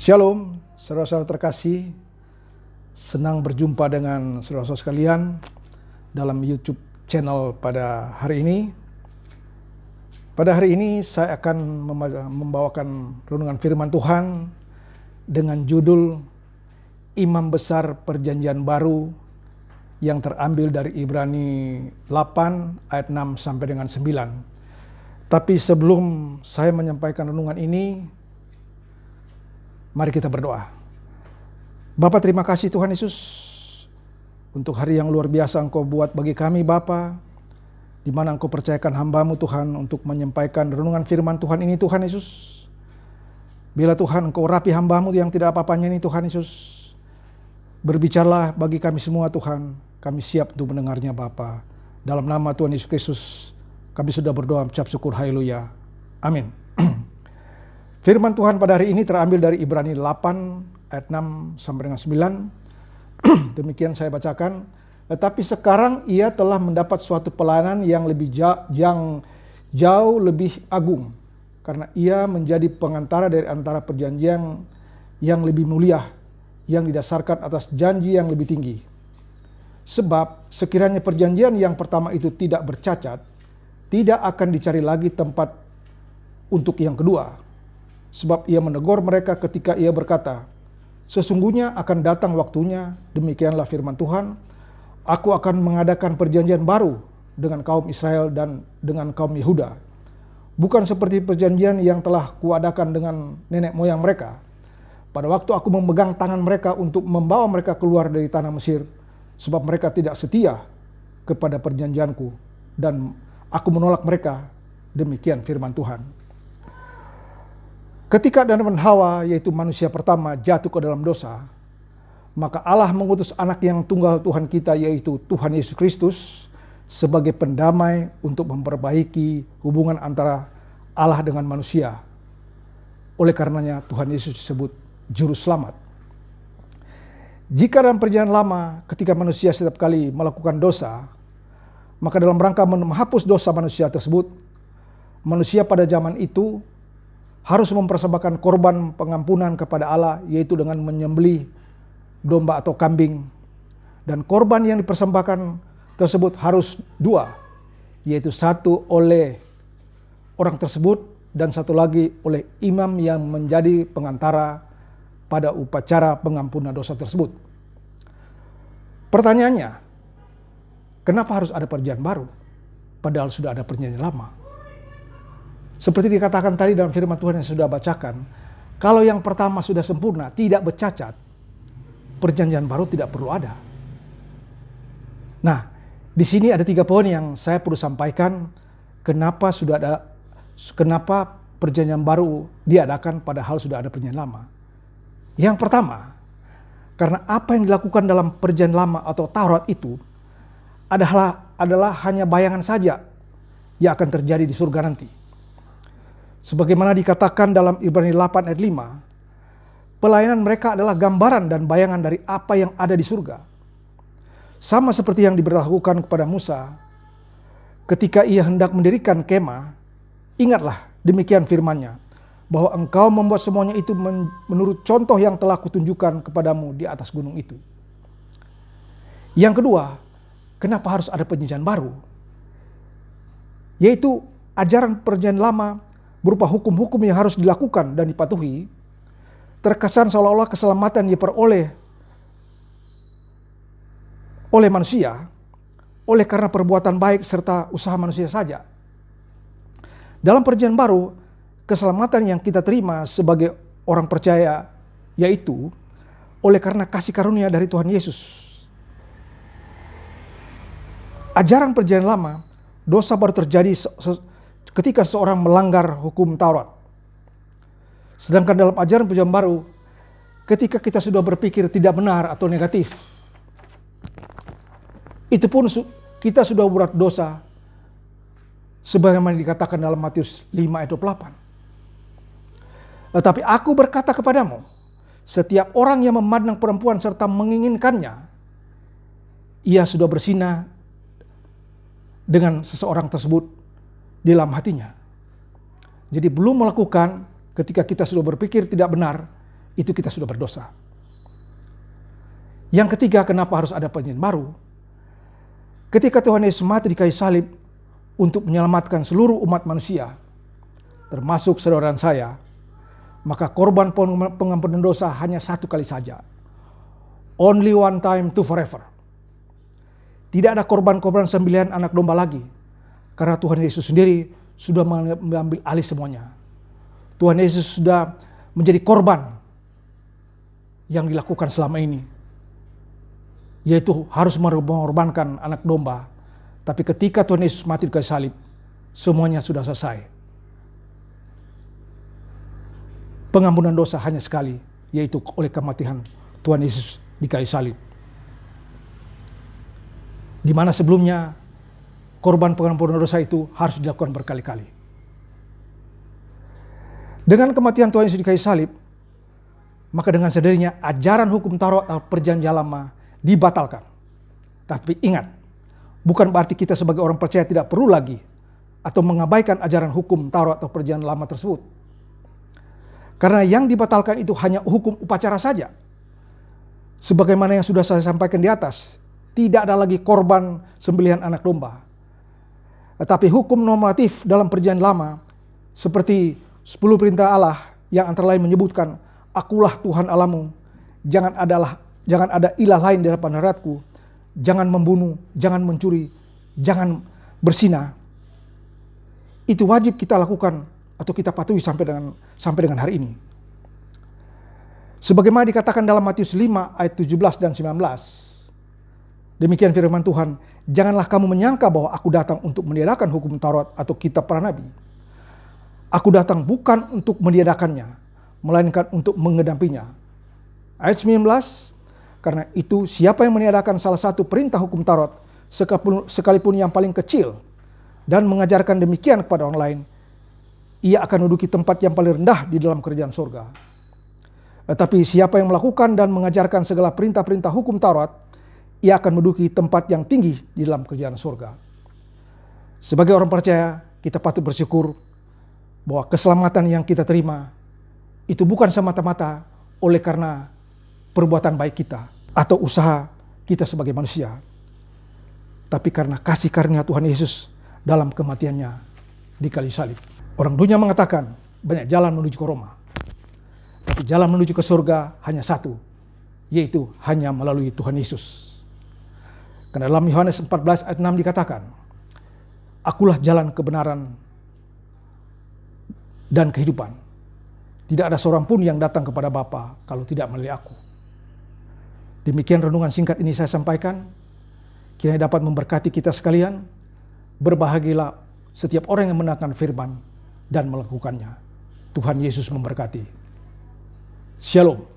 Shalom, saudara-saudara terkasih. Senang berjumpa dengan saudara-saudara sekalian dalam YouTube channel pada hari ini. Pada hari ini saya akan membawakan renungan firman Tuhan dengan judul Imam Besar Perjanjian Baru yang terambil dari Ibrani 8 ayat 6 sampai dengan 9. Tapi sebelum saya menyampaikan renungan ini, mari kita berdoa. Bapa, terima kasih Tuhan Yesus untuk hari yang luar biasa Engkau buat bagi kami Bapa, di mana Engkau percayakan hamba-Mu Tuhan untuk menyampaikan renungan firman Tuhan ini Tuhan Yesus. Bila Tuhan Engkau rapi hamba-Mu yang tidak apa-apanya ini Tuhan Yesus, berbicaralah bagi kami semua Tuhan, kami siap untuk mendengarnya Bapa. Dalam nama Tuhan Yesus Kristus kami sudah berdoa mengucap syukur, haleluya, amin. Firman Tuhan pada hari ini terambil dari Ibrani 8 ayat 6 sampai dengan 9. Demikian saya bacakan. Tetapi sekarang ia telah mendapat suatu pelayanan yang jauh lebih agung, karena ia menjadi pengantara dari antara perjanjian yang lebih mulia, yang didasarkan atas janji yang lebih tinggi. Sebab sekiranya perjanjian yang pertama itu tidak bercacat, tidak akan dicari lagi tempat untuk yang kedua. Sebab ia menegur mereka ketika ia berkata, sesungguhnya akan datang waktunya, demikianlah firman Tuhan, aku akan mengadakan perjanjian baru dengan kaum Israel dan dengan kaum Yehuda. Bukan seperti perjanjian yang telah kuadakan dengan nenek moyang mereka, pada waktu aku memegang tangan mereka untuk membawa mereka keluar dari tanah Mesir, sebab mereka tidak setia kepada perjanjianku, dan aku menolak mereka, demikian firman Tuhan. Ketika Adam dan Hawa, yaitu manusia pertama, jatuh ke dalam dosa, maka Allah mengutus anak yang tunggal Tuhan kita, yaitu Tuhan Yesus Kristus, sebagai pendamai untuk memperbaiki hubungan antara Allah dengan manusia. Oleh karenanya Tuhan Yesus disebut Juru Selamat. Jika dalam perjanjian lama, ketika manusia setiap kali melakukan dosa, maka dalam rangka menghapus dosa manusia tersebut, manusia pada zaman itu harus mempersembahkan korban pengampunan kepada Allah, yaitu dengan menyembelih domba atau kambing. Dan korban yang dipersembahkan tersebut harus dua, yaitu satu oleh orang tersebut dan satu lagi oleh imam yang menjadi pengantara pada upacara pengampunan dosa tersebut. Pertanyaannya, kenapa harus ada perjanjian baru padahal sudah ada perjanjian lama? Seperti dikatakan tadi dalam firman Tuhan yang sudah bacakan, kalau yang pertama sudah sempurna, tidak bercacat, perjanjian baru tidak perlu ada. Nah, di sini ada 3 poin yang saya perlu sampaikan kenapa perjanjian baru diadakan padahal sudah ada perjanjian lama. Yang pertama, karena apa yang dilakukan dalam perjanjian lama atau Taurat itu adalah hanya bayangan saja yang akan terjadi di surga nanti. Sebagaimana dikatakan dalam Ibrani 8 ayat 5, pelayanan mereka adalah gambaran dan bayangan dari apa yang ada di surga. Sama seperti yang diberlakukan kepada Musa ketika ia hendak mendirikan kemah. Ingatlah, demikian firman-Nya, bahwa engkau membuat semuanya itu menurut contoh yang telah kutunjukkan kepadamu di atas gunung itu. Yang kedua, kenapa harus ada perjanjian baru? Yaitu ajaran perjanjian lama berupa hukum-hukum yang harus dilakukan dan dipatuhi, terkesan seolah-olah keselamatan diperoleh oleh manusia, oleh karena perbuatan baik serta usaha manusia saja. Dalam perjanjian baru, keselamatan yang kita terima sebagai orang percaya, yaitu oleh karena kasih karunia dari Tuhan Yesus. Ajaran perjanjian lama, dosa baru terjadi ketika seseorang melanggar hukum Taurat. Sedangkan dalam ajaran perjanjian baru, ketika kita sudah berpikir tidak benar atau negatif, itu pun kita sudah berbuat dosa, sebagaimana dikatakan dalam Matius 5 ayat 28. Tetapi aku berkata kepadamu, setiap orang yang memandang perempuan serta menginginkannya, ia sudah berzina dengan seseorang tersebut di dalam hatinya. Jadi belum melakukan, ketika kita sudah berpikir tidak benar, itu kita sudah berdosa. Yang ketiga, kenapa harus ada perjanjian baru? Ketika Tuhan Yesus mati di kayu salib untuk menyelamatkan seluruh umat manusia, termasuk saudara dan saya, maka korban pengampunan dosa hanya satu kali saja. Only one time to forever. Tidak ada korban-korban sembelihan anak domba lagi, karena Tuhan Yesus sendiri sudah mengambil alih semuanya. Tuhan Yesus sudah menjadi korban yang dilakukan selama ini, yaitu harus mengorbankan anak domba. Tapi ketika Tuhan Yesus mati di kayu salib, semuanya sudah selesai. Pengampunan dosa hanya sekali, yaitu oleh kematian Tuhan Yesus di kayu salib. Di mana sebelumnya korban pengampunan dosa itu harus dilakukan berkali-kali. Dengan kematian Tuhan Yesus di kayu salib, maka dengan sendirinya ajaran hukum Taurat atau perjanjian lama dibatalkan. Tapi ingat, bukan berarti kita sebagai orang percaya tidak perlu lagi atau mengabaikan ajaran hukum Taurat atau perjanjian lama tersebut. Karena yang dibatalkan itu hanya hukum upacara saja. Sebagaimana yang sudah saya sampaikan di atas, tidak ada lagi korban sembelihan anak domba. Tetapi hukum normatif dalam perjanjian lama, seperti 10 perintah Allah yang antara lain menyebutkan, akulah Tuhan Allahmu, jangan ada ilah lain di hadapan hadiratku, jangan membunuh, jangan mencuri, jangan berzina. Itu wajib kita lakukan atau kita patuhi sampai dengan hari ini. Sebagaimana dikatakan dalam Matius 5 ayat 17 dan 19. Demikian firman Tuhan, janganlah kamu menyangka bahwa aku datang untuk meniadakan hukum Taurat atau kitab para nabi. Aku datang bukan untuk meniadakannya, melainkan untuk mengedapinya. Ayat 19, karena itu siapa yang meniadakan salah satu perintah hukum Taurat, sekalipun yang paling kecil, dan mengajarkan demikian kepada orang lain, ia akan menduduki tempat yang paling rendah di dalam kerajaan surga. Tetapi siapa yang melakukan dan mengajarkan segala perintah-perintah hukum Taurat, ia akan menduduki tempat yang tinggi di dalam kerajaan surga. Sebagai orang percaya, kita patut bersyukur bahwa keselamatan yang kita terima itu bukan semata-mata oleh karena perbuatan baik kita atau usaha kita sebagai manusia, tapi karena kasih karunia Tuhan Yesus dalam kematiannya di kayu salib. Orang dunia mengatakan banyak jalan menuju ke Roma, tapi jalan menuju ke surga hanya satu, yaitu hanya melalui Tuhan Yesus. Karena dalam Yohanes 14 ayat 6 dikatakan, akulah jalan kebenaran dan kehidupan. Tidak ada seorang pun yang datang kepada Bapa kalau tidak melalui aku. Demikian renungan singkat ini saya sampaikan. Kiranya dapat memberkati kita sekalian. Berbahagialah setiap orang yang mendengarkan firman dan melakukannya. Tuhan Yesus memberkati. Shalom.